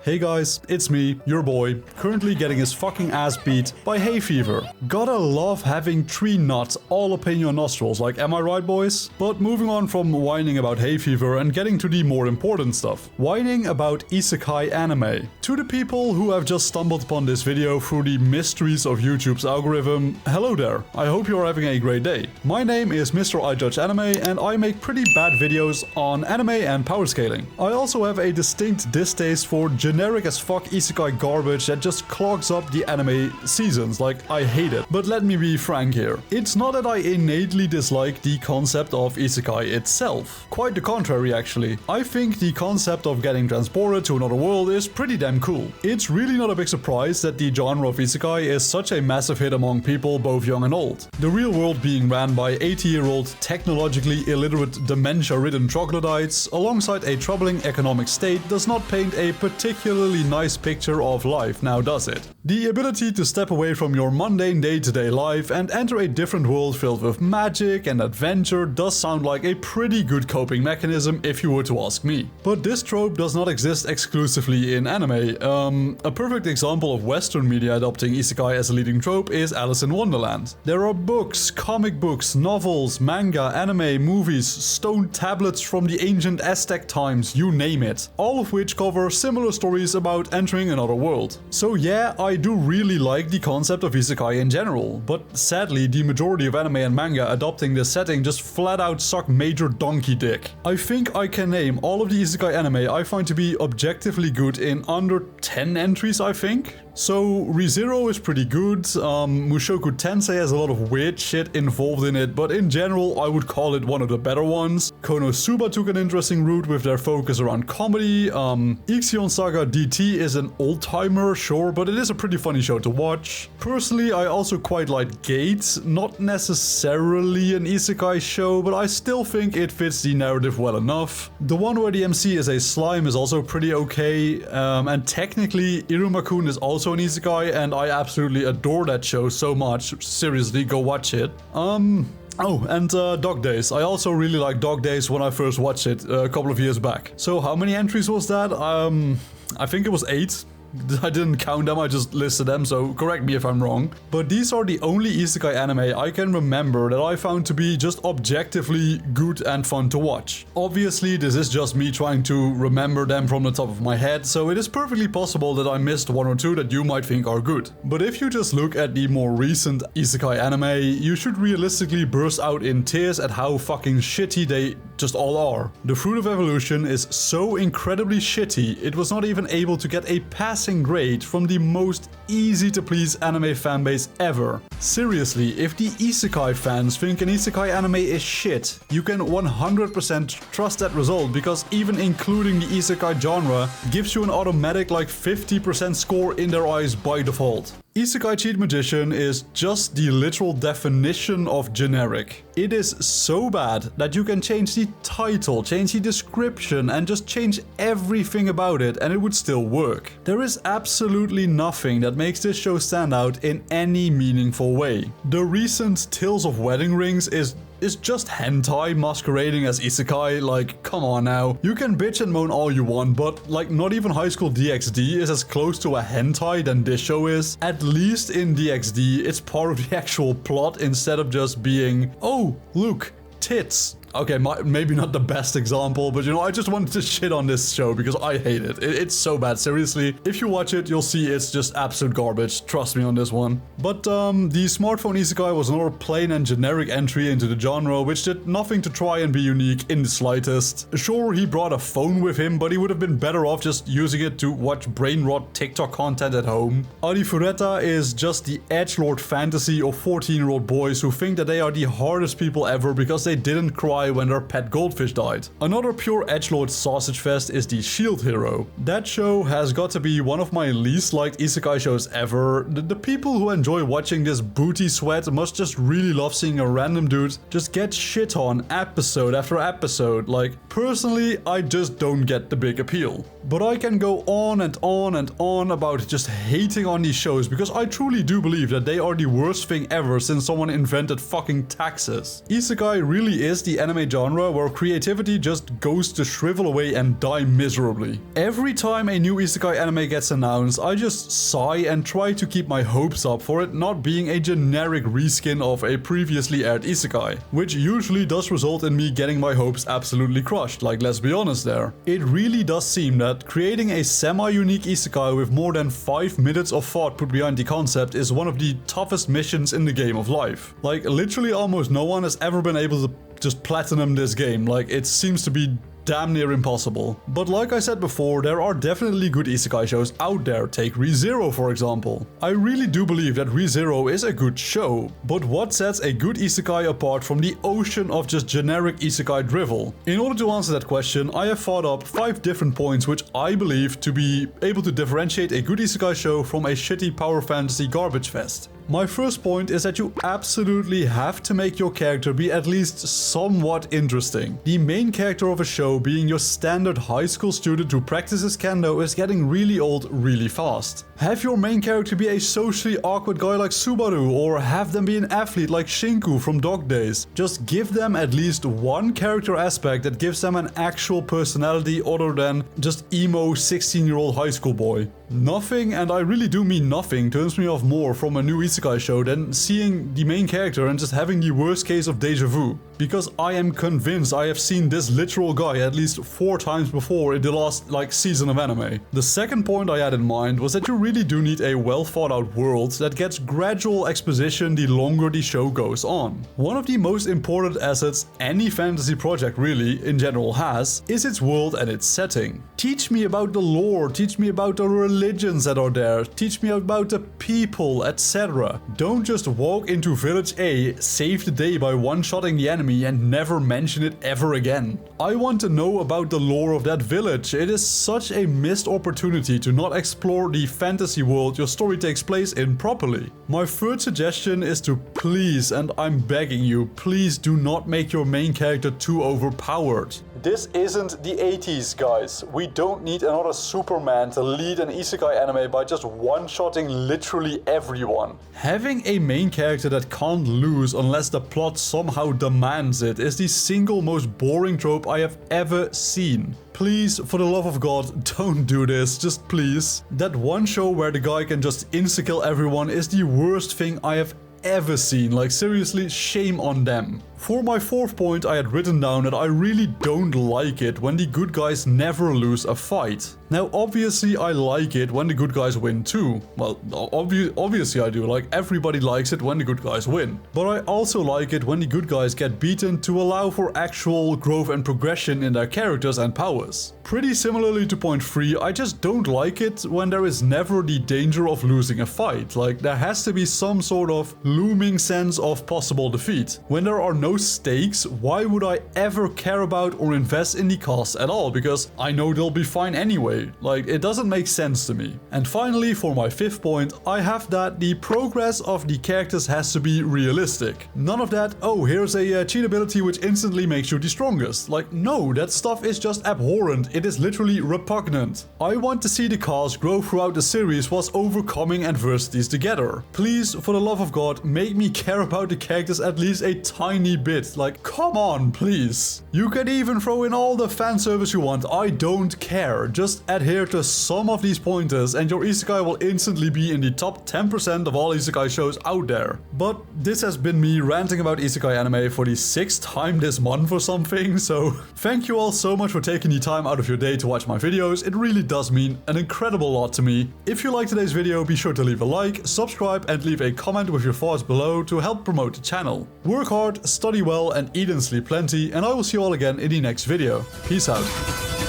Hey guys, it's me, your boy, currently getting his fucking ass beat by hay fever. Gotta love having tree nuts all up in your nostrils, like, am I right, boys? But moving on from whining about hay fever and getting to the more important stuff. Whining about Isekai anime. To the people who have just stumbled upon this video through the mysteries of YouTube's algorithm, hello there, I hope you're having a great day. My name is Mr. I Judge Anime and I make pretty bad videos on anime and power scaling. I also have a distinct distaste for generic as fuck isekai garbage that just clogs up the anime seasons, like I hate it. But let me be frank here. It's not that I innately dislike the concept of isekai itself. Quite the contrary actually. I think the concept of getting transported to another world is pretty damn cool. It's really not a big surprise that the genre of isekai is such a massive hit among people both young and old. The real world being ran by 80-year-old technologically illiterate dementia-ridden troglodytes alongside a troubling economic state does not paint a particularly nice picture of life, now does it? The ability to step away from your mundane day-to-day life and enter a different world filled with magic and adventure does sound like a pretty good coping mechanism if you were to ask me. But this trope does not exist exclusively in anime. A perfect example of Western media adopting isekai as a leading trope is Alice in Wonderland. There are books, comic books, novels, manga, anime, movies, stone tablets from the ancient Aztec times, you name it, all of which cover similar stories about entering another world. So yeah, I do really like the concept of isekai in general, but sadly the majority of anime and manga adopting this setting just flat out suck major donkey dick. I think I can name all of the isekai anime I find to be objectively good in under 10 entries, I think. So ReZero is pretty good, Mushoku Tensei has a lot of weird shit involved in it, but in general I would call it one of the better ones. Konosuba took an interesting route with their focus around comedy. Ixion Saga DT is an old-timer, sure, but it is a pretty funny show to watch. Personally, I also quite like Gate, not necessarily an isekai show, but I still think it fits the narrative well enough. The one where the MC is a slime is also pretty okay, and technically Iruma-kun is also an isekai, and I absolutely adore that show so much. Seriously, go watch it. Oh, and Dog Days. I also really liked Dog Days when I first watched it a couple of years back. So how many entries was that? I think it was 8. I didn't count them, I just listed them, so correct me if I'm wrong. But these are the only isekai anime I can remember that I found to be just objectively good and fun to watch. Obviously, this is just me trying to remember them from the top of my head, so it is perfectly possible that I missed one or two that you might think are good. But if you just look at the more recent isekai anime, you should realistically burst out in tears at how fucking shitty they just all are. The Fruit of Evolution is so incredibly shitty, it was not even able to get a passing grade from the most easy to please anime fanbase ever. Seriously, if the isekai fans think an isekai anime is shit, you can 100% trust that result, because even including the isekai genre gives you an automatic like 50% score in their eyes by default. Isekai Cheat Magician is just the literal definition of generic. It is so bad that you can change the title, change the description, and just change everything about it and it would still work. There is absolutely nothing that makes this show stand out in any meaningful way. The recent Tales of Wedding Rings is just hentai masquerading as isekai, like, come on now. You can bitch and moan all you want, but like not even High School DxD is as close to a hentai than this show is. At least in DxD, it's part of the actual plot instead of just being, oh, look, tits. Okay, maybe not the best example, but you know, I just wanted to shit on this show because I hate it. It's so bad, seriously. If you watch it, you'll see it's just absolute garbage. Trust me on this one. But the smartphone isekai was another plain and generic entry into the genre, which did nothing to try and be unique in the slightest. Sure, he brought a phone with him, but he would have been better off just using it to watch brain rot TikTok content at home. Arifureta is just the edgelord fantasy of 14-year-old boys who think that they are the hardest people ever because they didn't cry when their pet goldfish died. Another pure edgelord sausage fest is the Shield Hero. That show has got to be one of my least liked isekai shows ever. The people who enjoy watching this booty sweat must just really love seeing a random dude just get shit on episode after episode. Like, personally, I just don't get the big appeal. But I can go on and on and on about just hating on these shows because I truly do believe that they are the worst thing ever since someone invented fucking taxes. Isekai really is the anime genre where creativity just goes to shrivel away and die miserably. Every time a new isekai anime gets announced, I just sigh and try to keep my hopes up for it not being a generic reskin of a previously aired isekai, which usually does result in me getting my hopes absolutely crushed, like let's be honest there. It really does seem that creating a semi-unique isekai with more than 5 minutes of thought put behind the concept is one of the toughest missions in the game of life. Like literally almost no one has ever been able to just platinum this game, like it seems to be damn near impossible. But like I said before, there are definitely good isekai shows out there. Take Re:Zero for example. I really do believe that Re:Zero is a good show, but what sets a good isekai apart from the ocean of just generic isekai drivel? In order to answer that question, I have thought up 5 different points which I believe to be able to differentiate a good isekai show from a shitty power fantasy garbage fest. My first point is that you absolutely have to make your character be at least somewhat interesting. The main character of a show being your standard high school student who practices kendo is getting really old really fast. Have your main character be a socially awkward guy like Subaru, or have them be an athlete like Shinku from Dog Days. Just give them at least one character aspect that gives them an actual personality other than just emo 16-year-old high school boy. Nothing, and I really do mean nothing, turns me off more from a new isekai show than seeing the main character and just having the worst case of deja vu. Because I am convinced I have seen this literal guy at least 4 times before in the last season of anime. The second point I had in mind was that you really do need a well thought out world that gets gradual exposition the longer the show goes on. One of the most important assets any fantasy project really in general has is its world and its setting. Teach me about the lore, teach me about the religions that are there, teach me about the people, etc. Don't just walk into village A, save the day by one-shotting the enemy and never mention it ever again. I want to know about the lore of that village. It is such a missed opportunity to not explore the fantasy world your story takes place in properly. My third suggestion is to please, and I'm begging you, please do not make your main character too overpowered. This isn't the 80s, guys. We don't need another Superman to lead an isekai anime by just one-shotting literally everyone. Having a main character that can't lose unless the plot somehow demands it is the single most boring trope I have ever seen. Please, for the love of God, don't do this, just please. That one show where the guy can just insta-kill everyone is the worst thing I have ever seen. Like seriously, shame on them. For my fourth point, I had written down that I really don't like it when the good guys never lose a fight. Now obviously I like it when the good guys win too. Well, obviously I do, like everybody likes it when the good guys win. But I also like it when the good guys get beaten to allow for actual growth and progression in their characters and powers. Pretty similarly to point 3, I just don't like it when there is never the danger of losing a fight. Like there has to be some sort of looming sense of possible defeat. When there are no stakes, why would I ever care about or invest in the cast at all? Because I know they'll be fine anyway. Like it doesn't make sense to me. And finally, for my fifth point, I have that the progress of the characters has to be realistic. None of that, oh, here's a cheat ability which instantly makes you the strongest. Like no, that stuff is just abhorrent. It is literally repugnant. I want to see the cast grow throughout the series whilst overcoming adversities together. Please, for the love of God, make me care about the characters at least a tiny bit. Like, come on, please. You can even throw in all the fan service you want. I don't care. Just adhere to some of these pointers and your isekai will instantly be in the top 10% of all isekai shows out there. But this has been me ranting about isekai anime for the 6th time this month or something, so thank you all so much for taking the time out of your day to watch my videos. It really does mean an incredible lot to me. If you liked today's video, be sure to leave a like, subscribe and leave a comment with your thoughts below to help promote the channel. Work hard, study well and eat and sleep plenty, and I will see you all again in the next video. Peace out.